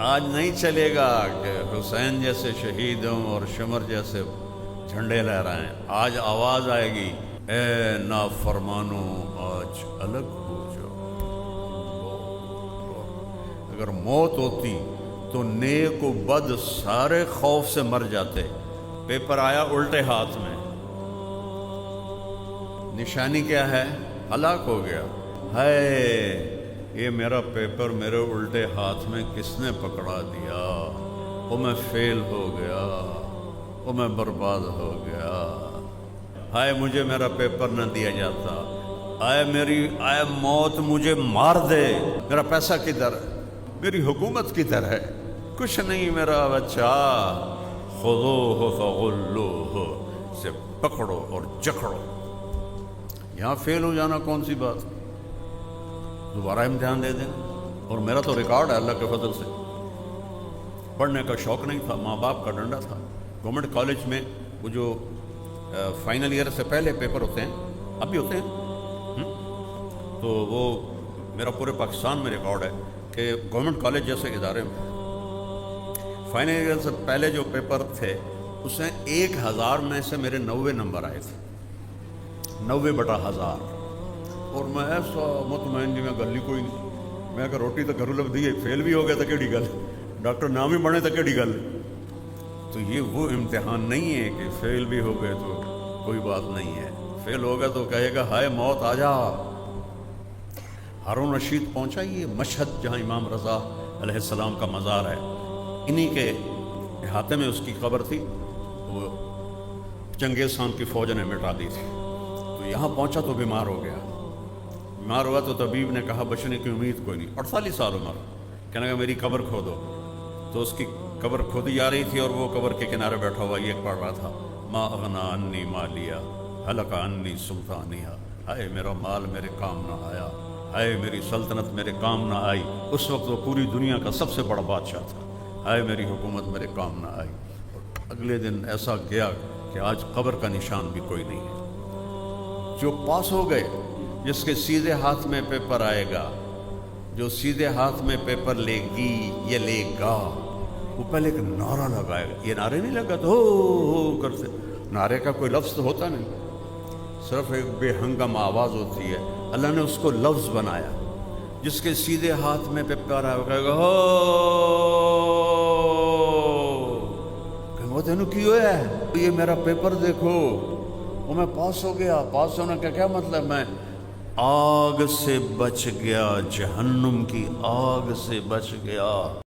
آج نہیں چلے گا کہ حسین جیسے شہیدوں اور شمر جیسے جھنڈے لہرائیں. آج آواز آئے گی، اے نافرمانوں آج الگ ہو جاؤ. اگر موت ہوتی تو نیک و بد سارے خوف سے مر جاتے. پیپر آیا الٹے ہاتھ میں، نشانی کیا ہے؟ ہلاک ہو گیا. ہے یہ میرا پیپر میرے الٹے ہاتھ میں کس نے پکڑا دیا؟ وہ میں فیل ہو گیا، وہ میں برباد ہو گیا. ہائے مجھے میرا پیپر نہ دیا جاتا. آئے موت مجھے مار دے. میرا پیسہ کدھر ہے؟ میری حکومت کدھر ہے؟ کچھ نہیں میرا بچہ. خذوہ فغلوہ، سے پکڑو اور جکڑو. یہاں فیل ہو جانا کون سی بات؟ دوبارہ امتحان دے دیں. اور میرا تو ریکارڈ ہے اللہ کے فضل سے. پڑھنے کا شوق نہیں تھا، ماں باپ کا ڈنڈا تھا. گورنمنٹ کالج میں وہ جو فائنل ایئر سے پہلے پیپر ہوتے ہیں، اب بھی ہوتے ہیں، تو وہ میرا پورے پاکستان میں ریکارڈ ہے کہ گورنمنٹ کالج جیسے ادارے میں فائنل ایئر سے پہلے جو پیپر تھے اس میں 1000 میں سے میرے 90 نمبر آئے تھے. 90/1000. اور میں ایسا مطمئن نہیں، میں گل ہی کوئی نہیں. میں کہ روٹی تو گھروں لگ دی ہے، فیل بھی ہو گیا تو کیڑی گل، ڈاکٹر نام ہی بنے تو کیڑی گل. تو یہ وہ امتحان نہیں ہے کہ فیل بھی ہو گئے تو کوئی بات نہیں ہے. فیل ہوگا تو کہے گا ہائے موت آ جا. ہارون رشید پہنچا یہ مشہد جہاں امام رضا علیہ السلام کا مزار ہے، انہی کے احاطے میں اس کی قبر تھی. وہ چنگیز خان کی فوج نے مٹا دی تھی. تو یہاں پہنچا تو بیمار ہو گیا. بیمار ہوا تو طبیب نے کہا بچنے کی امید کوئی نہیں. 48 سال عمر. کہنے لگا میری قبر کھودو. تو اس کی قبر کھودی جا رہی تھی اور وہ قبر کے کنارے بیٹھا ہوا یہ پڑھ رہا تھا، ما اغنا انی مالیا ہلک انی سلطانیہ. ہائے میرا مال میرے کام نہ آیا، ہائے میری سلطنت میرے کام نہ آئی. اس وقت وہ پوری دنیا کا سب سے بڑا بادشاہ تھا. ہائے میری حکومت میرے کام نہ آئی. اور اگلے دن ایسا گیا کہ آج قبر کا نشان بھی کوئی نہیں ہے. جو پاس ہو گئے، جس کے سیدھے ہاتھ میں پیپر آئے گا، جو سیدھے ہاتھ میں پیپر لے گی یہ لے گا، وہ پہلے ایک نعرہ لگائے گا. یہ نعرے نہیں لگا تو ہو کرتے، نعرے کا کوئی لفظ تو ہوتا نہیں، صرف ایک بے ہنگم آواز ہوتی ہے. اللہ نے اس کو لفظ بنایا. جس کے سیدھے ہاتھ میں پیپر آئے گا، کہے گا ہو. کہ وہ تینوں کی ہوا ہے؟ یہ میرا پیپر دیکھو، وہ میں پاس ہو گیا. پاس ہونے کا کیا مطلب؟ میں آگ سے بچ گیا، جہنم کی آگ سے بچ گیا.